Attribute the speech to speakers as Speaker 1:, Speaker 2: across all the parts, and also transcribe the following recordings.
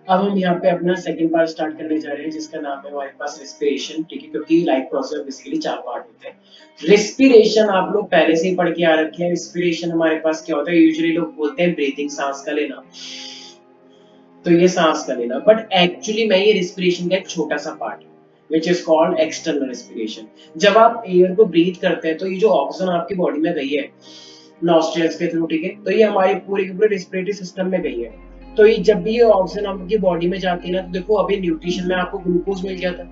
Speaker 1: अब हम यहाँ पे अपना सेकंड पार्ट स्टार्ट करने जा रहे हैं जिसका नाम है हमारे पास रेस्पिरेशन, ठीक है, क्योंकि लाइफ प्रोसेस में बेसिकली 4 पार्ट होते हैं। रेस्पिरेशन आप लोग पहले से ही पढ़ के आ रखे हैं। रेस्पिरेशन हमारे पास क्या होता है, यूजुअली लोग बोलते हैं ब्रीथिंग, सांस का लेना, तो ये सांस का लेना, बट एक्चुअली में ये रेस्पिरेशन का एक छोटा सा पार्ट है which is called external respiration. जब आप एयर को ब्रीथ करते हैं तो ये जो ऑक्सीजन आपकी बॉडी में गई है नॉस्ट्रल्स के थ्रू, ठीक है, तो ये हमारे पूरे के पूरे रेस्पिरेटरी सिस्टम में गई है। तो ये जब भी ये ऑक्सीजन आपकी बॉडी में जाती है ना, तो देखो अभी न्यूट्रिशन में आपको ग्लूकोज मिल गया था,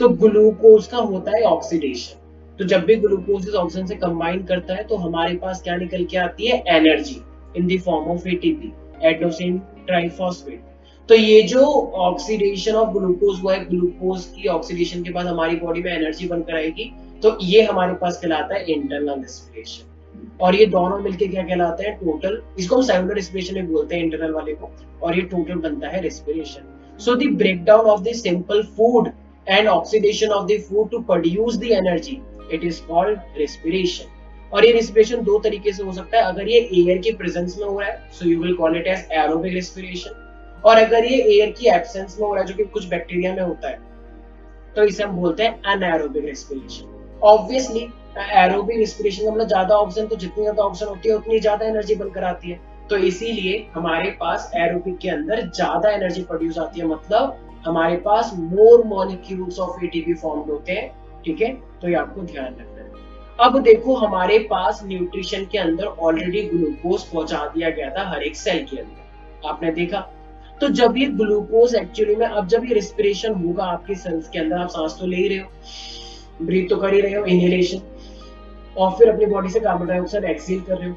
Speaker 1: तो ग्लूकोज का होता है ऑक्सीडेशन। तो जब भी ग्लूकोज इस ऑक्सीजन से कंबाइन करता है तो हमारे पास क्या निकल के आती है, energy in the form of ATP, adenosine triphosphate. तो ये जो ऑक्सीडेशन ऑफ ग्लूकोज हुआ है, ग्लूकोज की ऑक्सीडेशन के बाद हमारी बॉडी में एनर्जी बनकर आएगी, तो ये हमारे पास कहलाता है इंटरनल रेस्पिरेशन। और ये दोनों मिलके क्या कहलाते हैं, टोटल, इसको हम सेलुलर रेस्पिरेशन भी बोलते हैं इंटरनल वाले को, और ये टोटल बनता है respiration. So the breakdown of the simple food and oxidation of the food to produce the energy, it is called respiration. और ये रेस्पिरेशन दो तरीके से हो सकता है। अगर ये एयर की प्रेजेंस में हो रहा है so you will call it as aerobic respiration, और अगर ये एयर की एब्सेंस में हो रहा है जो कि कुछ बैक्टीरिया में होता है तो इसे हम बोलते हैं anaerobic respiration. Obviously aerobic respiration का मतलब ज्यादा ऑक्सीजन, तो जितनी ज्यादा ऑक्सीजन होती है उतनी ज्यादा एनर्जी बनकर आती है, तो इसीलिए हमारे पास एरोबिक के अंदर ज्यादा एनर्जी प्रोड्यूस आती है, मतलब हमारे पास मोर मॉलिक्यूल्स ऑफ एटीपी फॉर्म्ड होते हैं, ठीक है, तो ये आपको ध्यान रखना है। अब देखो हमारे पास न्यूट्रिशन के अंदर ऑलरेडी ग्लूकोज पहुंचा दिया गया था हर एक सेल के अंदर, आपने देखा। तो जब ये ग्लूकोज एक्चुअली में, अब जब ये रेस्पिरेशन होगा आपके सेल्स के अंदर, आप सांस तो ले ही रहे हो, ब्रीथ तो कर ही रहे हो, इनहेलेशन, और फिर अपनी बॉडी से कार्बन डाइऑक्साइड एक्सहेल कर रहे हो,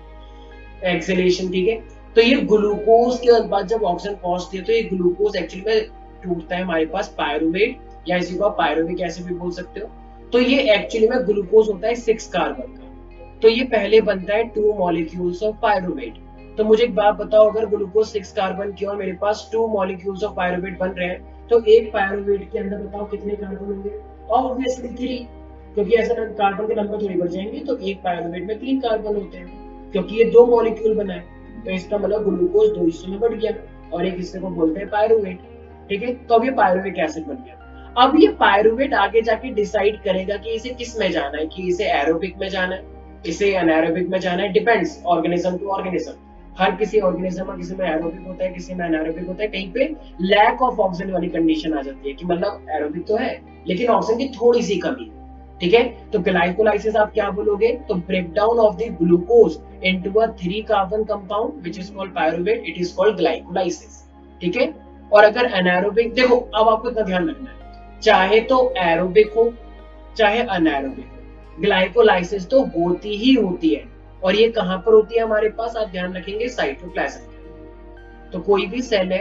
Speaker 1: एक्सहेलेशन, ठीक है। तो ये ग्लूकोज के बाद जब ऑक्सीजन पहुंचती है तो ये ग्लूकोज एक्चुअली में टूटता है हमारे पास पायरुवेट, या इसी को आप पायरुविक एसिड भी बोल सकते हो। तो ये एक्चुअली में ग्लूकोज होता है 6 कार्बन का, तो ये पहले बनता है 2 मॉलिक्यूल्स ऑफ पायरुवेट। तो मुझे एक बात बताओ, अगर ग्लूकोज 6 कार्बन की और मेरे पास 2 मॉलिक्यूल्स ऑफ पायरुवेट बन रहे हैं, तो एक पायरुवेट के अंदर बताओ कितने कार्बन होंगे, ऑब्वियसली 3, क्योंकि ऐसा कार्बन के नंबर थोड़ी बढ़ जाएंगे, तो एक पायरुवेट में 3 कार्बन होते हैं क्योंकि ये 2 मॉलिक्यूल बना है, तो इसका मतलब ग्लूकोज 2 हिस्सों में बढ़ गया, और एक हिस्से को बोलते हैं पायरुवेट, ठीक है। तो अब ये पायरुविक एसिड बन गया। अब ये पायरुवेट आगे जाके डिसाइड करेगा कि इसे किस में जाना है, कि इसे एरोबिक में जाना है, इसे अनएरोबिक में जाना है, डिपेंड्स ऑर्गेनिज्म टू ऑर्गेनिज्म। हर किसी ऑर्गेनिज्म में किसी में एरोबिक होता है, किसी में अनएरोबिक होता है, कहीं पे लैक ऑफ ऑक्सीजन वाली कंडीशन आ जाती है कि मतलब एरोबिक तो है लेकिन ऑक्सीजन की थोड़ी सी कमी, ठीक है। तो ग्लाइकोलाइसिस आप क्या बोलोगे, तो breakdown of the glucose into a 3 carbon compound which is called pyruvate, it is called glycolysis, ठीक है। और अगर एनारोबिक, देखो अब आपको इतना ध्यान रखना है, चाहे तो एरोबिक हो चाहे अनएरोबिक हो, ग्लाइकोलाइसिस तो होती ही होती है। और ये कहां पर होती है हमारे पास, आप ध्यान रखेंगे साइटोप्लाज्म। तो कोई भी सेल है